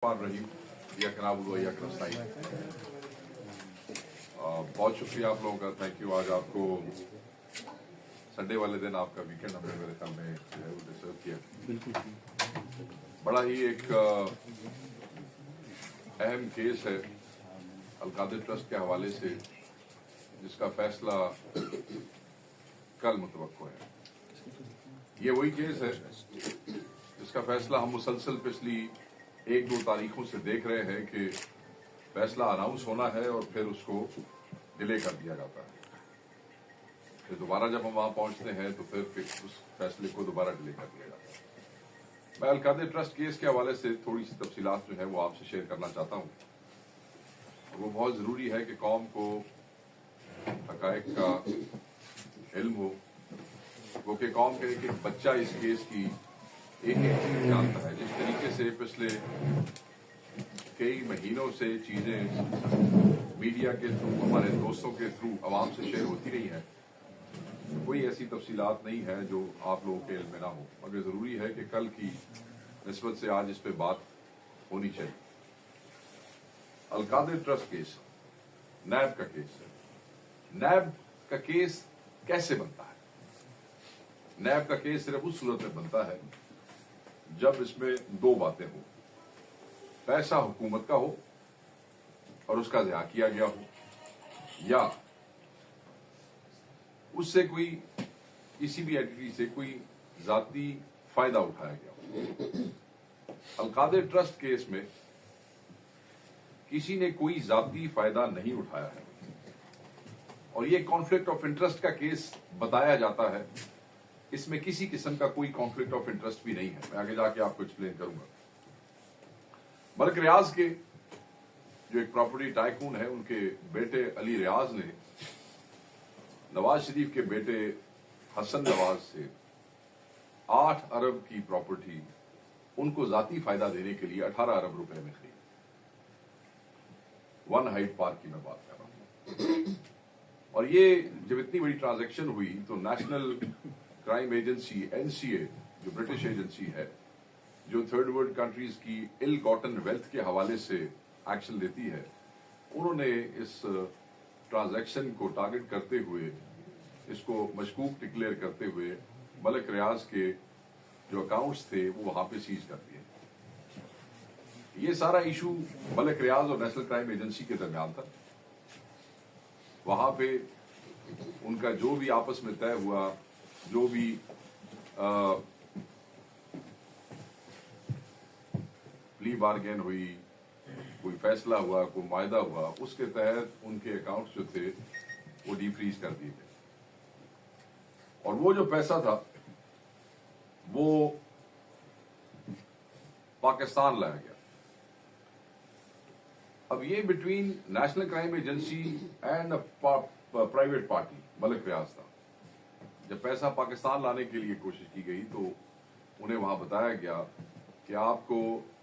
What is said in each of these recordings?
रहीम या कनाबुल या करस्ताई। बहुत शुक्रिया आप लोगों का, थैंक यू। आज आपको संडे वाले दिन आपका वीकेंड हमने मेरे ख्याल में जो है वो डिसर्व किया। बड़ा ही एक अहम केस है अलकादिर ट्रस्ट के हवाले से, जिसका फैसला कल मुतवक्को है। ये वही केस है जिसका फैसला हम मुसलसल पिछली 1-2 तारीखों से देख रहे हैं कि फैसला अनाउंस होना है और फिर उसको डिले कर दिया जाता है। फिर दोबारा जब हम वहां पहुंचते हैं तो फिर उस फैसले को दोबारा डिले कर दिया जाता है। मैं अलकादिर ट्रस्ट केस के हवाले से थोड़ी सी तफसीलात जो है वो आपसे शेयर करना चाहता हूं। वो बहुत जरूरी है कि कौम को हकायक का इल्म हो, वो कि कौम के एक एक बच्चा इस केस की एक चीज जानता है। जिस तरीके से पिछले कई महीनों से चीजें मीडिया के थ्रू, हमारे दोस्तों के थ्रू आवाम से शेयर होती रही है, कोई ऐसी तफसीलात नहीं है जो आप लोगों के इल्म में ना हो, मगर जरूरी है कि कल की निस्बत से आज इस पे बात होनी चाहिए। अलकादिर ट्रस्ट केस नैब का केस है। नैब का केस कैसे बनता है? नैब का केस सिर्फ उस सूरत में बनता है जब इसमें दो बातें हो, पैसा हुकूमत का हो और उसका ज़िया किया गया हो, या उससे कोई किसी भी एंटिटी से कोई जाती फायदा उठाया गया हो। अलकादिर ट्रस्ट केस में किसी ने कोई जाती फायदा नहीं उठाया है और ये कॉन्फ्लिक्ट ऑफ इंटरेस्ट का केस बताया जाता है। इसमें किसी किस्म का कोई कॉन्फ्लिक्ट ऑफ इंटरेस्ट भी नहीं है। मैं आगे जाके आपको एक्सप्लेन करूंगा। मलिक रियाज के जो एक प्रॉपर्टी टाइकून है, उनके बेटे अली रियाज ने नवाज शरीफ के बेटे हसन नवाज से 8 अरब की प्रॉपर्टी उनको जाती फायदा देने के लिए 18 अरब रुपए में खरीदी। वन हाइट पार्क की मैं बात कर रहा हूं। और ये जब इतनी बड़ी ट्रांजैक्शन हुई तो नेशनल क्राइम एजेंसी एनसीए, जो ब्रिटिश एजेंसी है, जो थर्ड वर्ल्ड कंट्रीज की इल गॉटन वेल्थ के हवाले से एक्शन लेती है, उन्होंने इस ट्रांजैक्शन को टारगेट करते हुए, इसको मशकूक डिक्लेयर करते हुए मलिक रियाज के जो अकाउंट्स थे वो वहां पे सीज कर दिए। ये सारा इशू मलिक रियाज और नेशनल क्राइम एजेंसी के दरमियान था। वहां पे उनका जो भी आपस में तय हुआ, जो भी प्ली बार्गेन हुई, कोई फैसला हुआ, कोई मायदा हुआ, उसके तहत उनके अकाउंट्स जो थे वो डीफ्रीज कर दिए गए और वो जो पैसा था वो पाकिस्तान लाया गया। अब ये between national crime agency and private party Malik Riaz था। जब पैसा पाकिस्तान लाने के लिए कोशिश की गई तो उन्हें वहां बताया गया कि आपको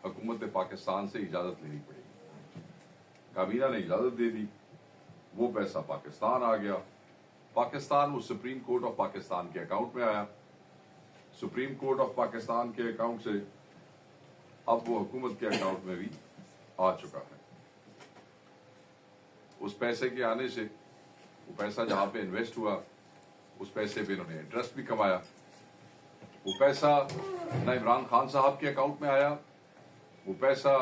हुकूमत पाकिस्तान से इजाजत लेनी पड़ेगी। काबीना ने इजाजत दे दी, वो पैसा पाकिस्तान आ गया। पाकिस्तान वो सुप्रीम कोर्ट ऑफ पाकिस्तान के अकाउंट में आया। सुप्रीम कोर्ट ऑफ पाकिस्तान के अकाउंट से अब वो हुकूमत के अकाउंट में भी आ चुका है। उस पैसे के आने से वो पैसा जहां पे इन्वेस्ट हुआ, उस पैसे पे इन्होंने इंटरेस्ट भी कमाया। वो पैसा न इमरान खान साहब के अकाउंट में आया, वो पैसा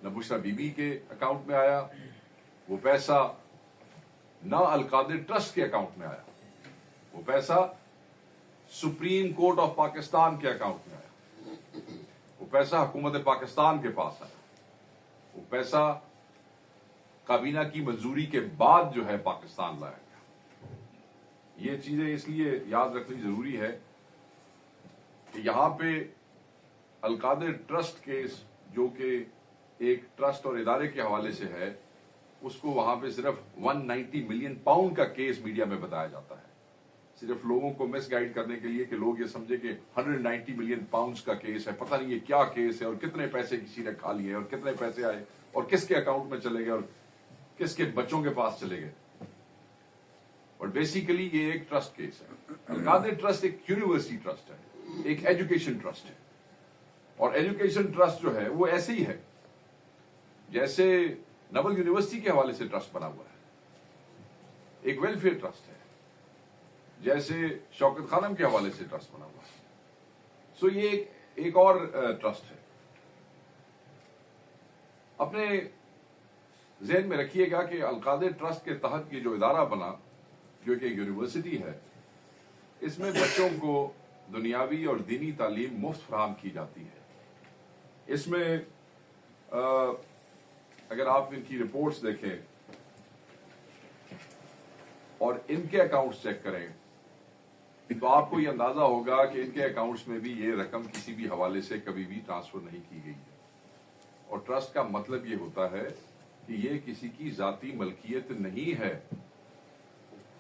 न बुशरा बीबी के अकाउंट में आया, वो पैसा न अलकादिर ट्रस्ट के अकाउंट में आया, वो पैसा सुप्रीम कोर्ट ऑफ पाकिस्तान के अकाउंट में आया, वो पैसा हुकूमत पाकिस्तान के पास आया, वो पैसा काबीना की मंजूरी के बाद जो है पाकिस्तान लाया गया। ये चीजें इसलिए याद रखनी जरूरी है कि यहां पे अलकादिर ट्रस्ट केस, जो कि एक ट्रस्ट और इदारे के हवाले से है, उसको वहां पे सिर्फ 190 मिलियन पाउंड का केस मीडिया में बताया जाता है, सिर्फ लोगों को मिसगाइड करने के लिए कि लोग ये समझे कि 190 मिलियन पाउंड का केस है, पता नहीं ये क्या केस है और कितने पैसे किसी ने खा लिए और कितने पैसे आए और किसके अकाउंट में चले गए और किसके बच्चों के पास चले गए। और बेसिकली ये एक ट्रस्ट केस है। अलकादिर ट्रस्ट एक यूनिवर्सिटी ट्रस्ट है, एक एजुकेशन ट्रस्ट है। और एजुकेशन ट्रस्ट जो है वो ऐसे ही है जैसे नवल यूनिवर्सिटी के हवाले से ट्रस्ट बना हुआ है, एक वेलफेयर ट्रस्ट है, जैसे शौकत खानम के हवाले से ट्रस्ट बना हुआ है। सो ये एक और ट्रस्ट है। अपने ज़हन में रखिएगा कि अलकादर ट्रस्ट के तहत ये जो इदारा बना, जो कि यूनिवर्सिटी है, इसमें बच्चों को दुनियावी और दीनी तालीम मुफ्त फराहम की जाती है। इसमें अगर आप इनकी रिपोर्ट्स देखें और इनके अकाउंट्स चेक करें तो आपको ये अंदाजा होगा कि इनके अकाउंट्स में भी ये रकम किसी भी हवाले से कभी भी ट्रांसफर नहीं की गई है। और ट्रस्ट का मतलब ये होता है कि ये किसी की जाती मलकियत नहीं है।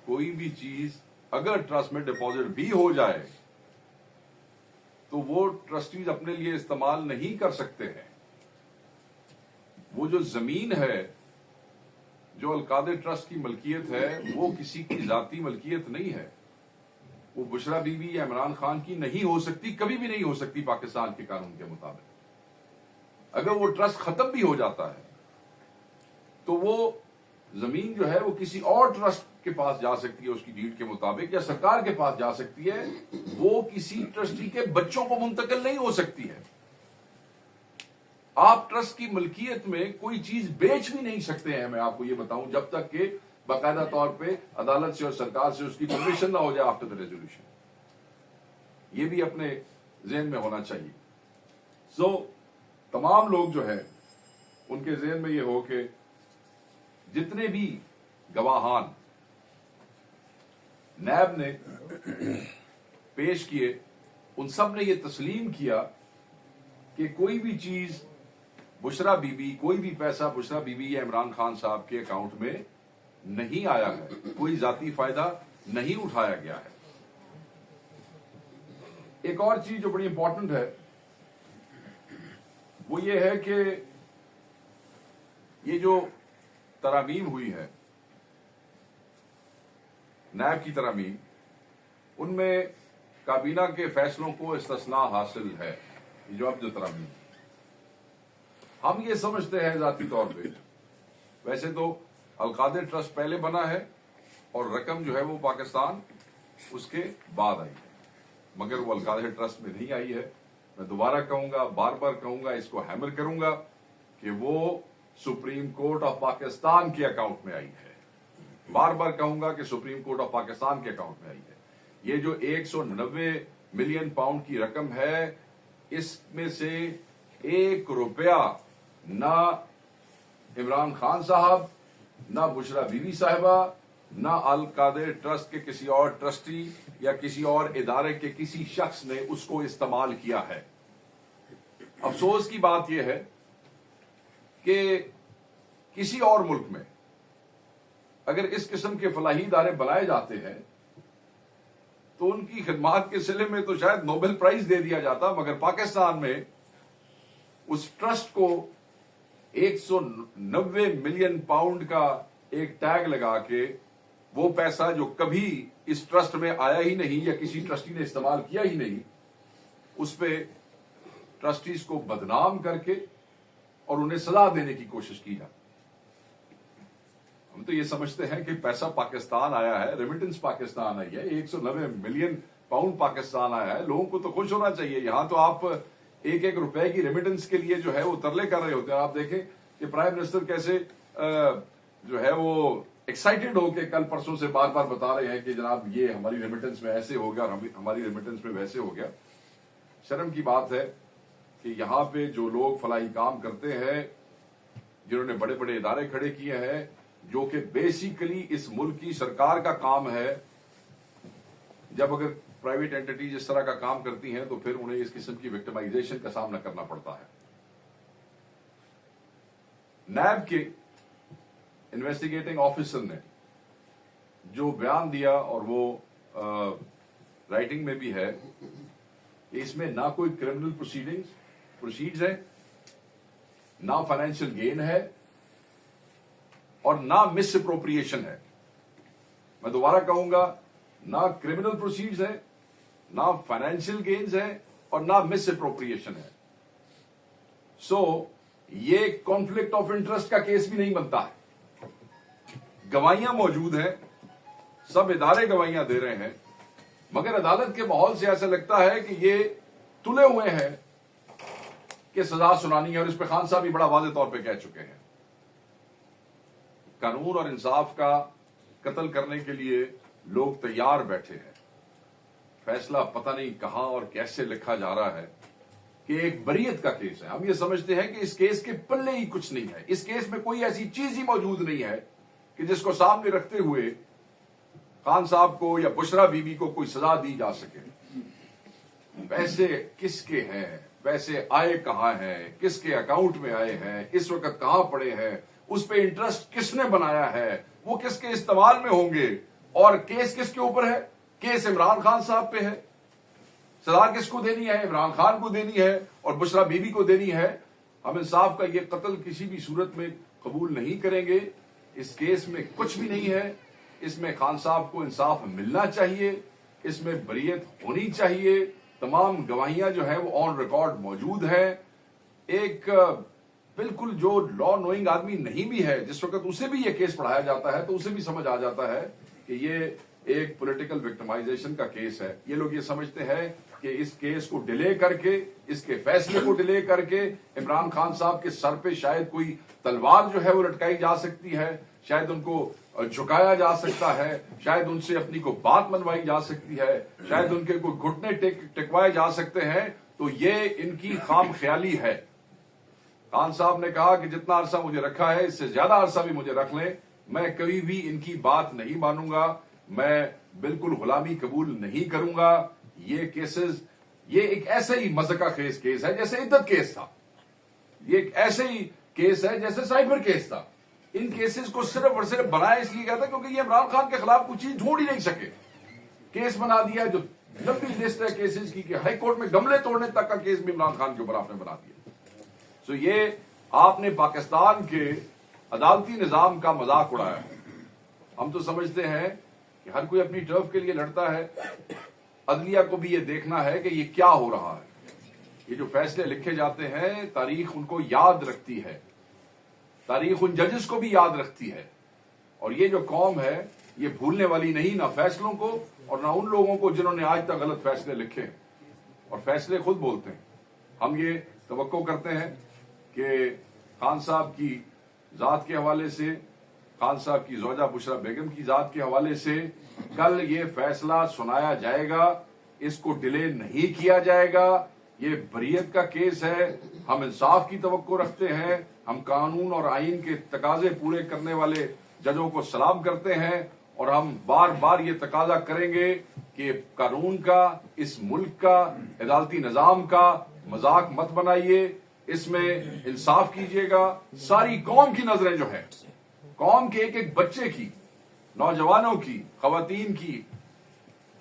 कोई भी चीज अगर ट्रस्ट में डिपॉजिट भी हो जाए तो वो ट्रस्टीज अपने लिए इस्तेमाल नहीं कर सकते हैं। वो जो जमीन है जो अलकादर ट्रस्ट की मलकियत है, वो किसी की जाती मलकियत नहीं है। वो बुशरा बीबी या इमरान खान की नहीं हो सकती, कभी भी नहीं हो सकती पाकिस्तान के कानून के मुताबिक। अगर वो ट्रस्ट खत्म भी हो जाता है तो वो जमीन जो है वो किसी और ट्रस्ट के पास जा सकती है उसकी डीड के मुताबिक, या सरकार के पास जा सकती है। वो किसी ट्रस्टी के बच्चों को मुंतकिल नहीं हो सकती है। आप ट्रस्ट की मलकियत में कोई चीज बेच भी नहीं सकते हैं, मैं आपको ये बताऊं, जब तक कि बाकायदा तौर पे अदालत से और सरकार से उसकी परमिशन ना हो जाए आफ्टर द रेजोल्यूशन। ये भी अपने ज़हन में होना चाहिए। सो तमाम लोग जो है उनके ज़हन में ये हो कि जितने भी गवाहान नैब ने पेश किए, उन सब ने ये तस्लीम किया कि कोई भी चीज बुशरा बीबी, कोई भी पैसा बुशरा बीबी या इमरान खान साहब के अकाउंट में नहीं आया है, कोई जाती फायदा नहीं उठाया गया है। एक और चीज जो बड़ी इंपॉर्टेंट है वो ये है कि ये जो तरामीम हुई है, नैब की तरामीम, उनमें काबीना के फैसलों को इस्तिस्ना हासिल है। ये जो अब जो तरामीम, हम ये समझते हैं जाती तौर पे, वैसे तो अलकादर ट्रस्ट पहले बना है और रकम जो है वो पाकिस्तान उसके बाद आई है, मगर वो अलकादर ट्रस्ट में नहीं आई है। मैं दोबारा कहूंगा, बार बार कहूंगा, इसको हैमर करूंगा कि वो सुप्रीम कोर्ट ऑफ पाकिस्तान के अकाउंट में आई है। बार बार कहूंगा कि सुप्रीम कोर्ट ऑफ पाकिस्तान के अकाउंट में आई है। ये जो 190 मिलियन पाउंड की रकम है, इसमें से 1 रुपया ना इमरान खान साहब, ना बुशरा बीबी साहिबा, ना अलकादर ट्रस्ट के किसी और ट्रस्टी या किसी और इदारे के किसी शख्स ने उसको इस्तेमाल किया है। अफसोस की बात यह है कि किसी और मुल्क में अगर इस किस्म के फलाही इदारे बनाए जाते हैं तो उनकी खिदमात के सिले में तो शायद नोबेल प्राइज दे दिया जाता, मगर पाकिस्तान में उस ट्रस्ट को 190 मिलियन पाउंड का एक टैग लगा के वो पैसा जो कभी इस ट्रस्ट में आया ही नहीं या किसी ट्रस्टी ने इस्तेमाल किया ही नहीं, उस पे ट्रस्टीज को बदनाम करके और उन्हें सजा देने की कोशिश की जाती। हम तो ये समझते हैं कि पैसा पाकिस्तान आया है, रेमिटेंस पाकिस्तान आई है, 190 मिलियन पाउंड पाकिस्तान आया है, लोगों को तो खुश होना चाहिए। यहां तो आप 1-1 रुपए की रेमिटेंस के लिए जो है वो तरले कर रहे होते हैं। आप देखें कि प्राइम मिनिस्टर कैसे जो है वो एक्साइटेड होकर कल परसों से बार बार बता रहे हैं कि जनाब ये हमारी रेमिटेंस में ऐसे हो गया और हमारी रेमिटेंस में वैसे हो गया। शर्म की बात है कि यहाँ पे जो लोग फलाही काम करते हैं, जिन्होंने बड़े बड़े इदारे खड़े किए हैं, जो कि बेसिकली इस मुल्क की सरकार का काम है, जब अगर प्राइवेट एंटिटीज इस तरह का काम करती हैं तो फिर उन्हें इस किस्म की विक्टिमाइजेशन का सामना करना पड़ता है। नैब के इन्वेस्टिगेटिंग ऑफिसर ने जो बयान दिया, और वो राइटिंग में भी है, इसमें ना कोई क्रिमिनल प्रोसीड्स है, ना फाइनेंशियल गेन है और ना मिस अप्रोप्रिएशन है। मैं दोबारा कहूंगा, ना क्रिमिनल प्रोसीड्स है, ना फाइनेंशियल गेन्स है और ना मिस अप्रोप्रिएशन है। सो ये कॉन्फ्लिक्ट ऑफ इंटरेस्ट का केस भी नहीं बनता है। गवाहियां मौजूद हैं, सब इदारे गवाहियां दे रहे हैं, मगर अदालत के माहौल से ऐसा लगता है कि ये तुले हुए हैं कि सजा सुनानी है, और इस पर खान साहब भी बड़ा वाज़ेह तौर पे कह चुके हैं। कानून और इंसाफ का कत्ल करने के लिए लोग तैयार बैठे हैं। फैसला पता नहीं कहां और कैसे लिखा जा रहा है कि एक बरीयत का केस है। हम ये समझते हैं कि इस केस के पल्ले ही कुछ नहीं है, इस केस में कोई ऐसी चीज ही मौजूद नहीं है कि जिसको सामने रखते हुए खान साहब को या बुशरा बीबी को कोई सजा दी जा सके। पैसे किसके हैं, पैसे आए कहां हैं, किसके अकाउंट में आए हैं, इस वक्त कहां पड़े हैं, उस पे इंटरेस्ट किसने बनाया है, वो किसके इस्तेमाल में होंगे, और केस किसके ऊपर है? केस इमरान खान साहब पे है। सजा किसको देनी है? इमरान खान को देनी है और बुशरा बीबी को देनी है। हम इंसाफ का ये कत्ल किसी भी सूरत में कबूल नहीं करेंगे। इस केस में कुछ भी नहीं है, इसमें खान साहब को इंसाफ मिलना चाहिए, इसमें बरीयत होनी चाहिए। तमाम गवाहियां जो है वो ऑन रिकॉर्ड मौजूद है। एक बिल्कुल जो लॉ नोइंग आदमी नहीं भी है, जिस वक्त उसे भी ये केस पढ़ाया जाता है तो उसे भी समझ आ जाता है कि ये एक पॉलिटिकल विक्टिमाइजेशन का केस है। ये लोग ये समझते हैं कि इस केस को डिले करके, इसके फैसले को डिले करके इमरान खान साहब के सर पे शायद कोई तलवार जो है वो लटकाई जा सकती है, शायद उनको झुकाया जा सकता है, शायद उनसे अपनी को बात मनवाई जा सकती है, शायद उनके कोई घुटने टिकवाए जा सकते हैं। तो ये इनकी खाम ख्याली है। खान साहब ने कहा कि जितना अरसा मुझे रखा है इससे ज्यादा अरसा भी मुझे रख लें, मैं कभी भी इनकी बात नहीं मानूंगा, मैं बिल्कुल गुलामी कबूल नहीं करूंगा। ये केसेस, ये एक ऐसे ही मजे का केस है जैसे इद्दत केस था, ये एक ऐसे ही केस है जैसे साइबर केस था। इन केसेस को सिर्फ और सिर्फ बनाया इसलिए गया था क्योंकि ये इमरान खान के खिलाफ कुछ चीज ढूंढ ही नहीं सके, केस बना दिया। जो लंबी लिस्ट है केसेस की कि हाई कोर्ट में गमले तोड़ने तक का केस भी इमरान खान के ऊपर आपने बना दिया। तो ये आपने पाकिस्तान के अदालती निजाम का मजाक उड़ाया है। हम तो समझते हैं कि हर कोई अपनी टर्फ के लिए लड़ता है, अदलिया को भी ये देखना है कि ये क्या हो रहा है। ये जो फैसले लिखे जाते हैं तारीख उनको याद रखती है, तारीख उन जजेस को भी याद रखती है, और ये जो कौम है ये भूलने वाली नहीं, ना फैसलों को और ना उन लोगों को जिन्होंने आज तक गलत फैसले लिखे हैं। और फैसले खुद बोलते हैं। हम ये तवक्को करते हैं कि खान साहब की जात के हवाले से, खान साहब की ज़ौजा बुशरा बेगम की जात के हवाले से कल ये फैसला सुनाया जाएगा, इसको डिले नहीं किया जाएगा। ये बरीयत का केस है, हम इंसाफ की तवक्को रखते हैं, हम कानून और आइन के तकाजे पूरे करने वाले जजों को सलाम करते हैं, और हम बार बार ये तकाजा करेंगे कि कानून का, इस मुल्क का, अदालती निजाम का मजाक मत बनाइए, इसमें इंसाफ कीजिएगा। सारी कौम की नजरें जो है, कौम के एक एक बच्चे की, नौजवानों की, खवातीन की,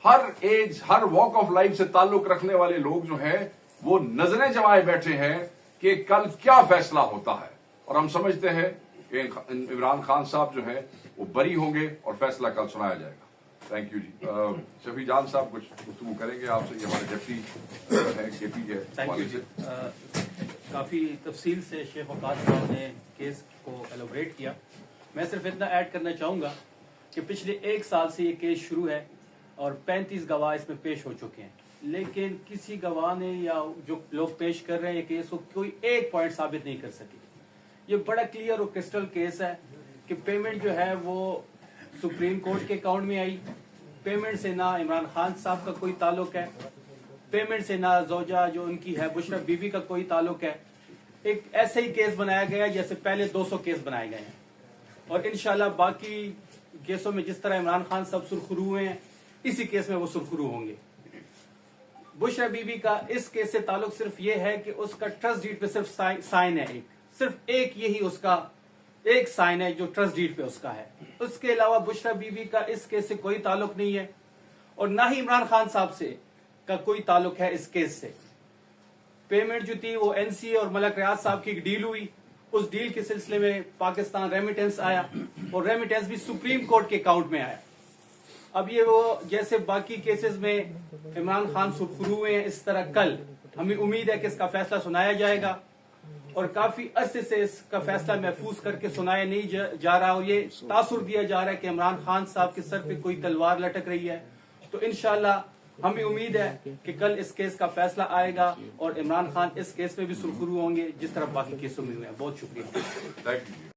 हर एज, हर वॉक ऑफ लाइफ से ताल्लुक रखने वाले लोग जो हैं वो नजरें जमाए बैठे हैं कि कल क्या फैसला होता है। और हम समझते हैं कि इमरान खान साहब जो है वो बरी होंगे और फैसला कल सुनाया जाएगा। थैंक यू जी। शफी जान साहब कुछ गुफ्तगू करेंगे आपसे, ये हमारे डिप्टी है केपी के हवाले से। काफी तफसील से शेख वकास साहब ने केस को एलोबरेट किया। मैं सिर्फ इतना ऐड करना चाहूंगा कि पिछले 1 साल से ये केस शुरू है और 35 गवाह इसमें पेश हो चुके हैं, लेकिन किसी गवाह ने या जो लोग पेश कर रहे हैं ये केस को कोई एक पॉइंट साबित नहीं कर सके। ये बड़ा क्लियर और क्रिस्टल केस है कि पेमेंट जो है वो सुप्रीम कोर्ट के अकाउंट में आई, पेमेंट से ना इमरान खान साहब का कोई ताल्लुक है, पेमेंट से ना ज़ौजा जो उनकी है बुशरा बीबी का कोई ताल्लुक है। एक ऐसे ही केस बनाया गया जैसे पहले 200 केस बनाए गए हैं, और इंशाल्लाह बाकी केसों में जिस तरह इमरान खान साहब सुरखरू हुए हैं इसी केस में वो सुरखरू होंगे। बुशरा बीबी का इस केस से ताल्लुक सिर्फ ये है कि उसका ट्रस्ट डीड पे सिर्फ साइन है, सिर्फ एक यही उसका एक साइन है जो ट्रस्ट डीड पे उसका है। उसके अलावा बुशरा बीबी का इस केस से कोई ताल्लुक नहीं है, और ना ही इमरान खान साहब से का कोई ताल्लुक है इस केस से। पेमेंट जो थी वो एनसीए और मलक रियाज साहब की एक डील हुई, उस डील के सिलसिले में पाकिस्तान रेमिटेंस आया और रेमिटेंस भी सुप्रीम कोर्ट के अकाउंट में आया। अब ये वो जैसे बाकी केसेस में इमरान खान सुरखरू हुए हैं, इस तरह कल हमें उम्मीद है कि इसका फैसला सुनाया जाएगा اور کافی عرصے سے اس کا فیصلہ محفوظ کر کے سنایا نہیں جا رہا، اور یہ تاثر دیا جا رہا ہے کہ عمران خان صاحب کے سر پہ کوئی تلوار لٹک رہی ہے. تو انشاءاللہ ہمیں امید ہے کہ کل اس کیس کا فیصلہ آئے گا اور عمران خان اس کیس میں بھی سرخرو ہوں گے جس طرح باقی کیسوں میں ہوئے ہیں. بہت شکریہ. Thank you.